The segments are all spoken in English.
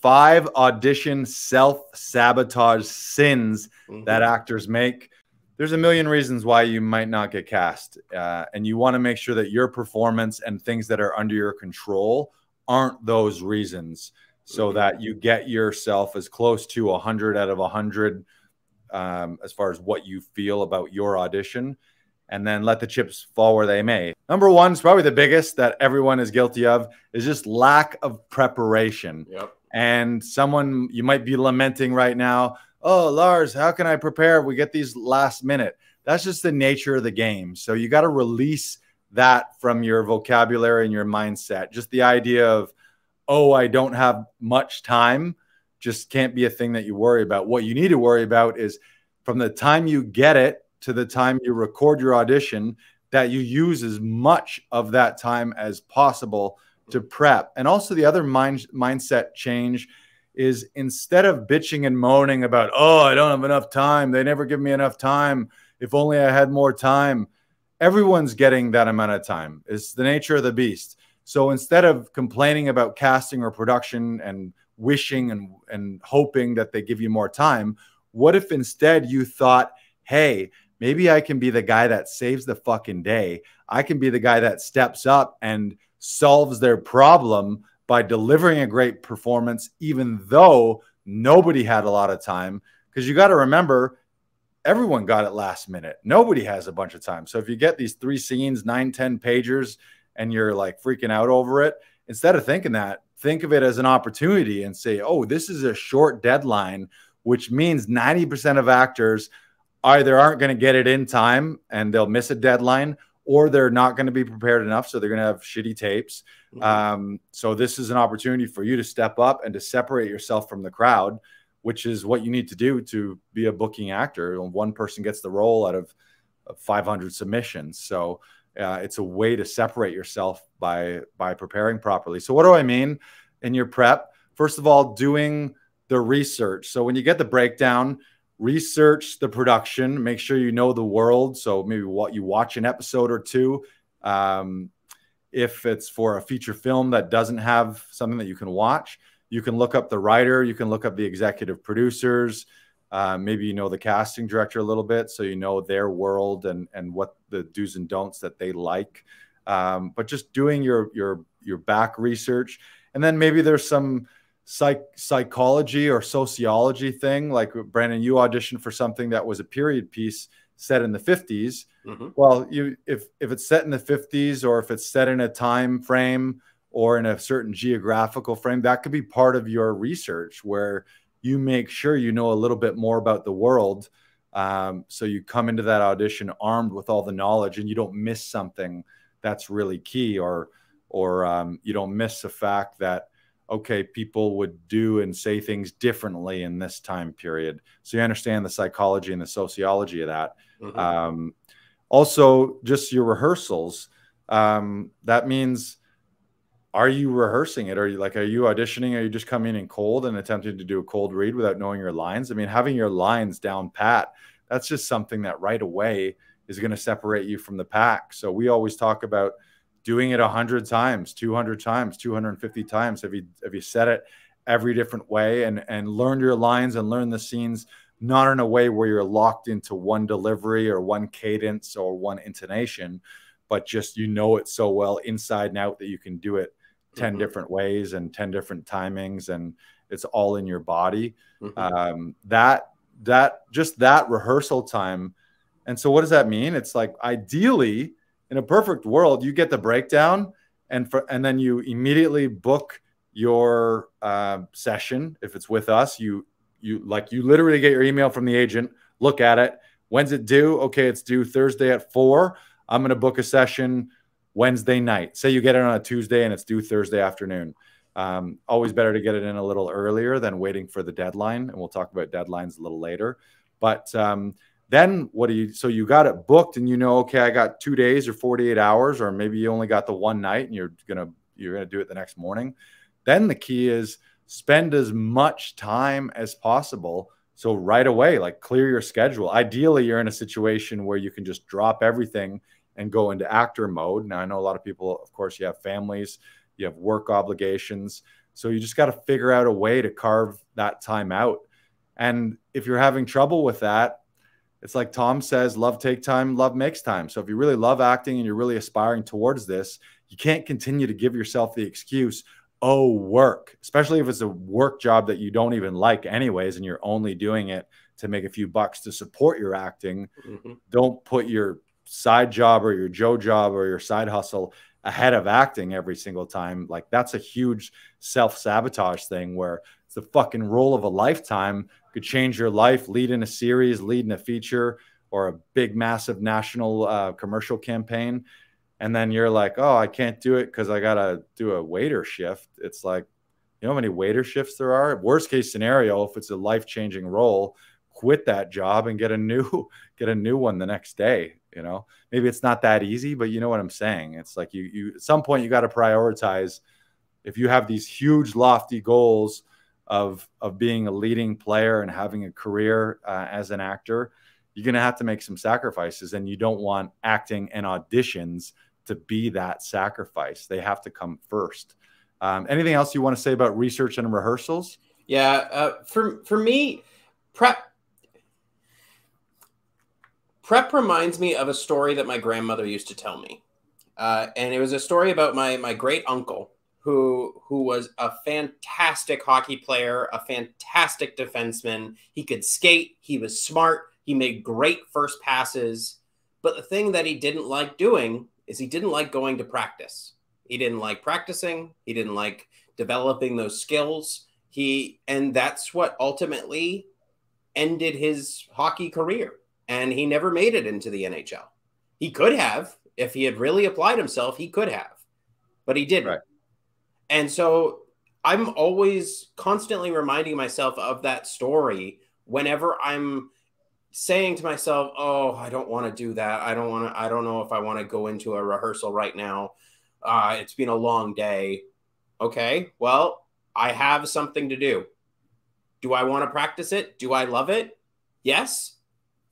5 audition self-sabotage sins that actors make. There's a million reasons why you might not get cast. And you want to make sure that your performance and things that are under your control aren't those reasons, so that you get yourself as close to 100 out of 100 as far as what you feel about your audition, and then let the chips fall where they may. Number one is probably the biggest that everyone is guilty of, is just lack of preparation. Yep. And someone, you might be lamenting right now, oh, Lars, how can I prepare if we get these last minute? That's just the nature of the game. So you got to release that from your vocabulary and your mindset. Just the idea of, oh, I don't have much time, just can't be a thing that you worry about. What you need to worry about is from the time you get it to the time you record your audition, that you use as much of that time as possible to prep. And also the other mindset change is, instead of bitching and moaning about, oh, I don't have enough time, they never give me enough time, if only I had more time. Everyone's getting that amount of time. It's the nature of the beast. So instead of complaining about casting or production and wishing and hoping that they give you more time, what if instead you thought, hey, maybe I can be the guy that saves the fucking day. I can be the guy that steps up and solves their problem by delivering a great performance, even though nobody had a lot of time. Because you got to remember, everyone got it last minute. Nobody has a bunch of time. So if you get these 3 scenes, 9, 10 pagers, and you're like freaking out over it, instead of thinking that, think of it as an opportunity and say, oh, this is a short deadline, which means 90% of actors either aren't going to get it in time and they'll miss a deadline, or they're not going to be prepared enough, so they're going to have shitty tapes. So this is an opportunity for you to step up and to separate yourself from the crowd, which is what you need to do to be a booking actor. One person gets the role out of 500 submissions. So it's a way to separate yourself by preparing properly. So what do I mean in your prep? First of all, doing the research. So when you get the breakdown, research the production, make sure you know the world. So maybe what you watch an episode or two. If it's for a feature film that doesn't have something that you can watch, you can look up the writer, you can look up the executive producers. Maybe you know the casting director a little bit, so you know their world and what the do's and don'ts that they like. But just doing your back research, and then maybe there's some psychology or sociology thing. Like Brandon, you auditioned for something that was a period piece set in the 50s. Well, if it's set in the 50s, or if it's set in a time frame or in a certain geographical frame, that could be part of your research, where you make sure you know a little bit more about the world. So you come into that audition armed with all the knowledge, and you don't miss something that's really key, or you don't miss the fact that, okay, people would do and say things differently in this time period. So you understand the psychology and the sociology of that. Also, just your rehearsals. That means, are you rehearsing it? Are you auditioning? Are you just coming in cold and attempting to do a cold read without knowing your lines? I mean, having your lines down pat, that's just something that right away is going to separate you from the pack. So we always talk about doing it 100 times, 200 times, 250 times. Have you said it every different way and learned your lines and learned the scenes, not in a way where you're locked into one delivery or one cadence or one intonation, but just, you know it so well inside and out that you can do it 10 different ways and 10 different timings, and it's all in your body. Just that rehearsal time. And so what does that mean? It's like, ideally, in a perfect world, you get the breakdown and then you immediately book your session. If it's with us, you literally get your email from the agent, look at it. When's it due? Okay, it's due Thursday at 4. I'm going to book a session Wednesday night. Say you get it on a Tuesday and it's due Thursday afternoon. Always better to get it in a little earlier than waiting for the deadline. And we'll talk about deadlines a little later. But then so you got it booked, and you know, okay, I got 2 days or 48 hours, or maybe you only got the one night and you're going to do it the next morning. Then the key is spend as much time as possible. So right away, like, clear your schedule. Ideally, you're in a situation where you can just drop everything and go into actor mode. Now, I know a lot of people, of course, you have families, you have work obligations. So you just got to figure out a way to carve that time out. And if you're having trouble with that, it's like Tom says, love take time, love makes time. So if you really love acting and you're really aspiring towards this, you can't continue to give yourself the excuse, oh, work, especially if it's a work job that you don't even like anyways, and you're only doing it to make a few bucks to support your acting. Don't put your side job or your Joe job or your side hustle ahead of acting every single time. Like, that's a huge self-sabotage thing where it's the fucking role of a lifetime, could change your life, lead in a series, lead in a feature or a big, massive national commercial campaign. And then you're like, oh, I can't do it because I got to do a waiter shift. It's like, you know how many waiter shifts there are? Worst case scenario, if it's a life-changing role, quit that job and get a new one the next day. You know, maybe it's not that easy, but you know what I'm saying? It's like you at some point you got to prioritize. If you have these huge lofty goals of being a leading player and having a career as an actor, you're going to have to make some sacrifices, and you don't want acting and auditions to be that sacrifice. They have to come first. Anything else you want to say about research and rehearsals? Yeah, for me, prep reminds me of a story that my grandmother used to tell me. And it was a story about my great uncle who was a fantastic hockey player, a fantastic defenseman. He could skate. He was smart. He made great first passes. But the thing that he didn't like doing is he didn't like going to practice. He didn't like practicing. He didn't like developing those skills. And that's what ultimately ended his hockey career. And he never made it into the NHL. He could have, if he had really applied himself, he could have, but he didn't. Right. And so I'm always constantly reminding myself of that story whenever I'm saying to myself, oh, I don't want to do that. I don't know if I want to go into a rehearsal right now. It's been a long day. Okay, well, I have something to do. Do I want to practice it? Do I love it? Yes.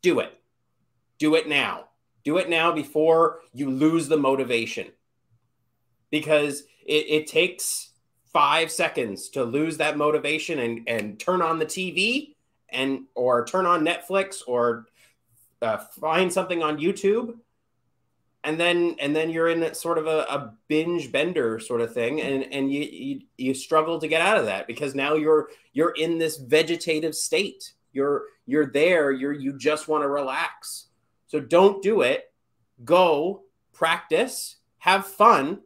Do it. Do it now. Do it now before you lose the motivation. Because it takes 5 seconds to lose that motivation and turn on the TV or turn on Netflix or find something on YouTube. And then you're in sort of a binge bender sort of thing. And you struggle to get out of that because now you're in this vegetative state. You're there. You just want to relax. So don't do it. Go practice, have fun,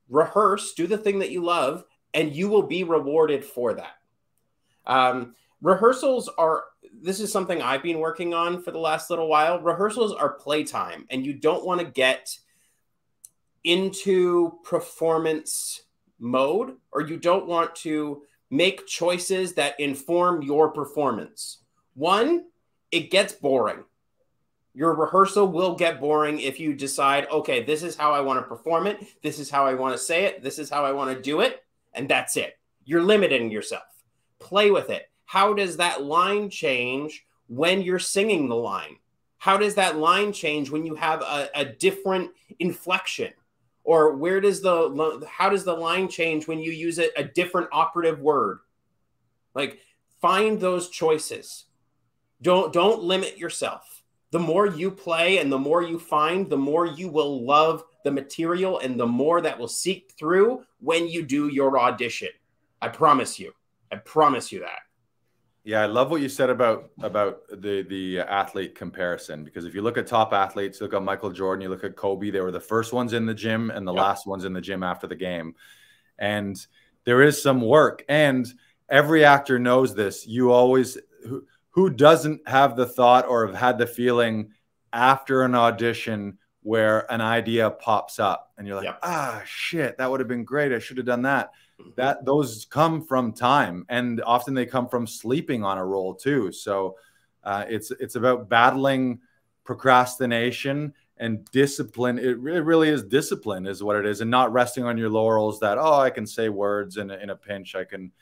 rehearse, do the thing that you love, and you will be rewarded for that. Rehearsals this is something I've been working on for the last little while. Rehearsals are playtime, and you don't want to get into performance mode, or you don't want to make choices that inform your performance. One, it gets boring. Your rehearsal will get boring if you decide, okay, this is how I want to perform it. This is how I want to say it. This is how I want to do it. And that's it. You're limiting yourself. Play with it. How does that line change when you're singing the line? How does that line change when you have a different inflection? Or how does the line change when you use a different operative word? Like, find those choices. Don't limit yourself. The more you play and the more you find, the more you will love the material and the more that will seep through when you do your audition. I promise you. I promise you that. Yeah, I love what you said about the athlete comparison, because if you look at top athletes, you look at Michael Jordan, you look at Kobe, they were the first ones in the gym and the last ones in the gym after the game. And there is some work, and every actor knows this. You always who doesn't have the thought or have had the feeling after an audition where an idea pops up and you're like, shit, that would have been great. I should have done that. Those come from time, and often they come from sleeping on a role too. So it's about battling procrastination and discipline. It really is discipline is what it is, and not resting on your laurels that, oh, I can say words in a pinch. I can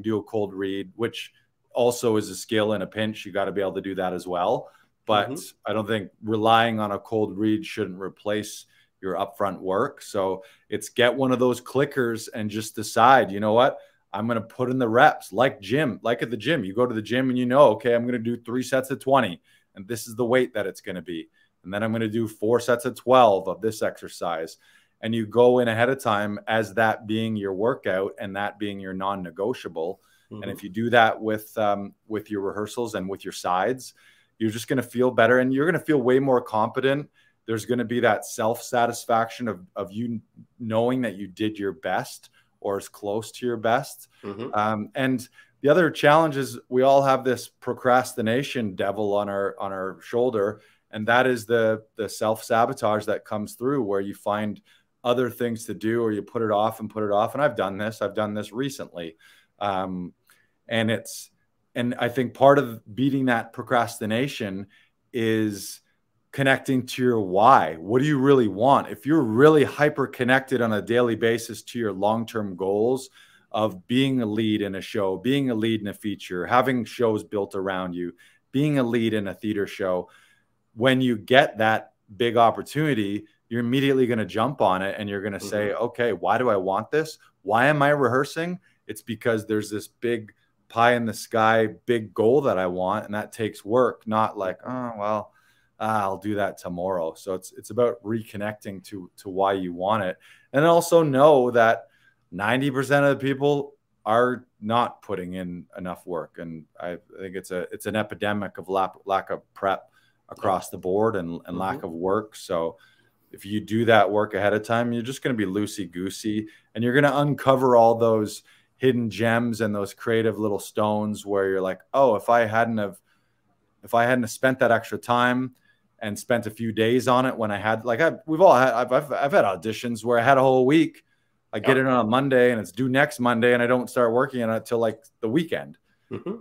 do a cold read, which also is a skill in a pinch. You got to be able to do that as well. But I don't think relying on a cold read shouldn't replace your upfront work. So it's get one of those clickers and just decide, you know what? I'm going to put in the reps like at the gym. You go to the gym and you know, okay, I'm going to do 3 sets of 20 and this is the weight that it's going to be. And then I'm going to do 4 sets of 12 of this exercise. And you go in ahead of time as that being your workout and that being your non-negotiable. And if you do that with your rehearsals and with your sides, you're just going to feel better and you're going to feel way more competent. There's going to be that self-satisfaction of you knowing that you did your best or as close to your best. And the other challenge is we all have this procrastination devil on our shoulder. And that is the self-sabotage that comes through where you find other things to do or you put it off and put it off. And I've done this recently. And I think part of beating that procrastination is connecting to your why. What do you really want? If you're really hyper connected on a daily basis to your long-term goals of being a lead in a show, being a lead in a feature, having shows built around you, being a lead in a theater show, when you get that big opportunity, you're immediately going to jump on it and you're going to say, okay, why do I want this? Why am I rehearsing? It's because there's this big pie in the sky, big goal that I want. And that takes work, not like, oh, well, I'll do that tomorrow. So it's about reconnecting to why you want it. And also know that 90% of the people are not putting in enough work. And I think it's an epidemic of lack of prep across the board and lack of work. So if you do that work ahead of time, you're just going to be loosey-goosey and you're going to uncover all those hidden gems and those creative little stones where you're like, oh, if I hadn't have spent that extra time and spent a few days on it when I had, like, I've had auditions where I had a whole week. I get it on a Monday and it's due next Monday and I don't start working on it till like the weekend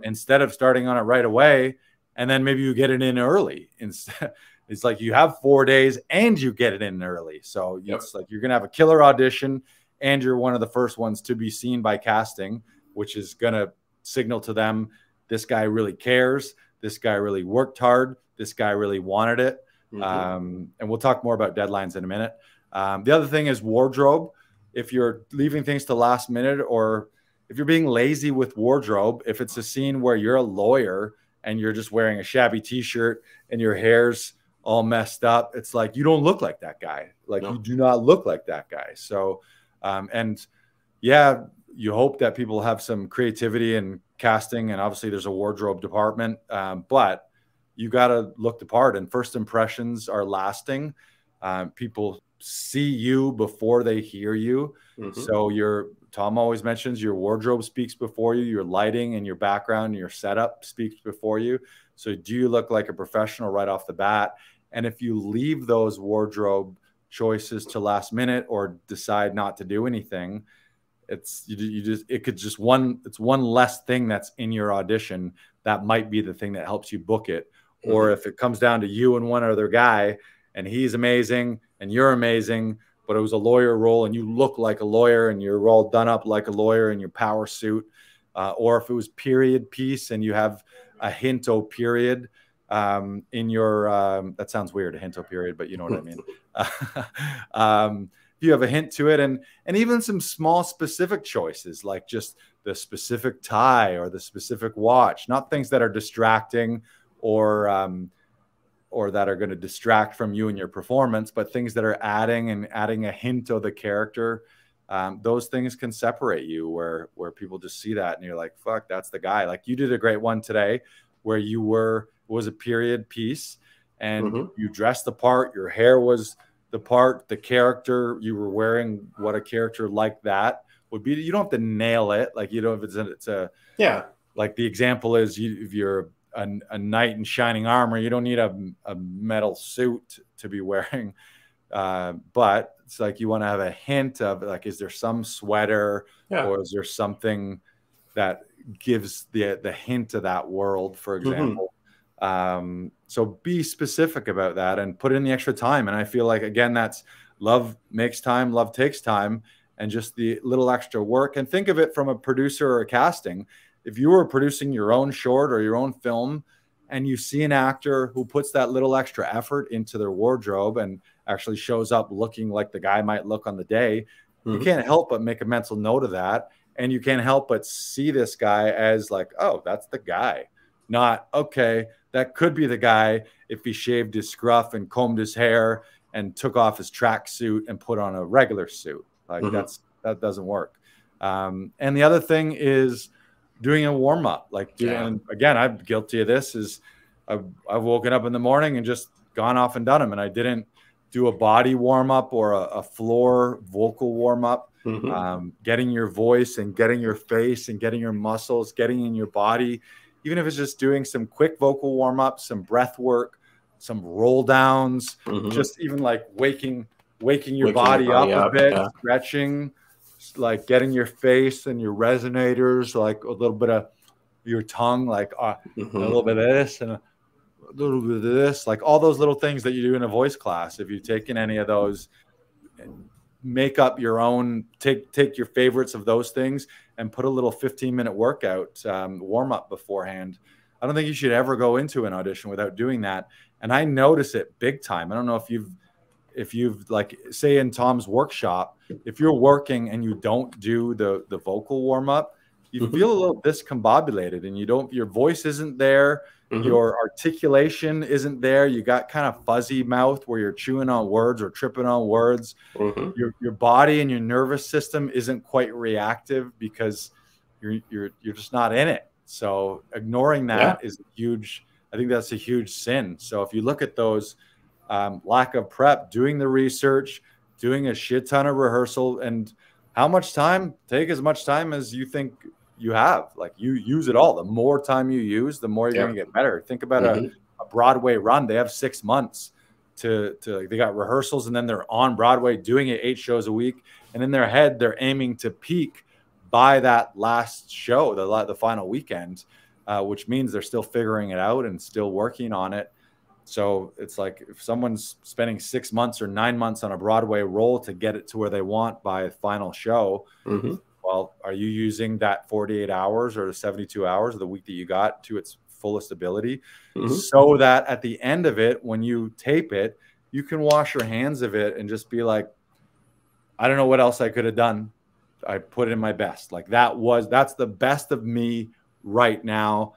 instead of starting on it right away. And then maybe you get it in early. Instead, it's like you have 4 days and you get it in early. So it's like you're going to have a killer audition and you're one of the first ones to be seen by casting, which is going to signal to them, this guy really cares. This guy really worked hard. This guy really wanted it. And we'll talk more about deadlines in a minute. The other thing is wardrobe. If you're leaving things to last minute or if you're being lazy with wardrobe, if it's a scene where you're a lawyer and you're just wearing a shabby t-shirt and your hair's all messed up, it's like, you don't look like that guy. Like you do not look like that guy. So, and yeah, you hope that people have some creativity and casting. And obviously there's a wardrobe department, but you got to look the part and first impressions are lasting. People see you before they hear you. So Tom always mentions your wardrobe speaks before you, your lighting and your background, and your setup speaks before you. So do you look like a professional right off the bat? And if you leave those wardrobe choices to last minute or decide not to do anything, it's one less thing that's in your audition that might be the thing that helps you book it. Or if it comes down to you and one other guy and he's amazing and you're amazing, but it was a lawyer role and you look like a lawyer and you're all done up like a lawyer in your power suit, or if it was period piece and you have a hinto period in your that sounds weird, a hinto period, but you know what I mean. You have a hint to it, and even some small specific choices like just the specific tie or the specific watch, not things that are distracting or that are going to distract from you and your performance, but things that are adding a hint of the character. Those things can separate you where people just see that and you're like, fuck, that's the guy. Like you did a great one today where was a period piece and you dressed the part, your hair was the part, the character you were wearing, what a character like that would be. You don't have to nail it. Like, you know, if it's a like the example is if you're a knight in shining armor, you don't need a metal suit to be wearing. But it's like you want to have a hint of like, is there some sweater or is there something that gives the hint of that world, for example. So be specific about that and put in the extra time. And I feel like, again, that's love makes time, love takes time, and just the little extra work. And think of it from a producer or a casting. If you were producing your own short or your own film and you see an actor who puts that little extra effort into their wardrobe and actually shows up looking like the guy might look on the day, you can't help but make a mental note of that. and you can't help but see this guy as like, oh, that's the guy. Not, okay, that could be the guy if he shaved his scruff and combed his hair and took off his tracksuit and put on a regular suit. Like that doesn't work. And the other thing is doing a warm up. Like and again, I'm guilty of this. Is I've woken up in the morning and just gone off and done them, and I didn't do a body warm up or a floor vocal warm up. Getting your voice and getting your face and getting your muscles, getting in your body. Even if it's just doing some quick vocal warm up, some breath work, some roll downs, just even like waking your body up a bit, stretching, like getting your face and your resonators, like a little bit of your tongue, like a little bit of this and a little bit of this, like all those little things that you do in a voice class. If you've taken any of those, make up your own, take your favorites of those things and put a little 15-minute workout warm up beforehand. I don't think you should ever go into an audition without doing that. And I notice it big time. I don't know if you've like, say in Tom's workshop, if you're working and you don't do the vocal warm up, you feel a little discombobulated and your voice isn't there. Your articulation isn't there. You got kind of fuzzy mouth where you're chewing on words or tripping on words. Your body and your nervous system isn't quite reactive because you're just not in it. So ignoring that is huge. I think that's a huge sin. So if you look at those, lack of prep, doing the research, doing a shit ton of rehearsal, and how much time, take as much time as you think you have. Like, you use it all. The more time you use, the more you're going to get better. Think about a Broadway run. They have 6 months to they got rehearsals, and then they're on Broadway doing it 8 shows a week. And in their head, they're aiming to peak by that last show, the final weekend, which means they're still figuring it out and still working on it. So it's like, if someone's spending 6 months or 9 months on a Broadway role to get it to where they want by a final show, well, are you using that 48 hours or the 72 hours of the week that you got to its fullest ability, so that at the end of it, when you tape it, you can wash your hands of it and just be like, I don't know what else I could have done. I put in my best. Like, that's the best of me right now.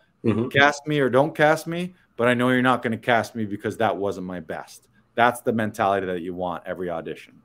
Cast me or don't cast me, but I know you're not going to cast me because that wasn't my best. That's the mentality that you want every audition.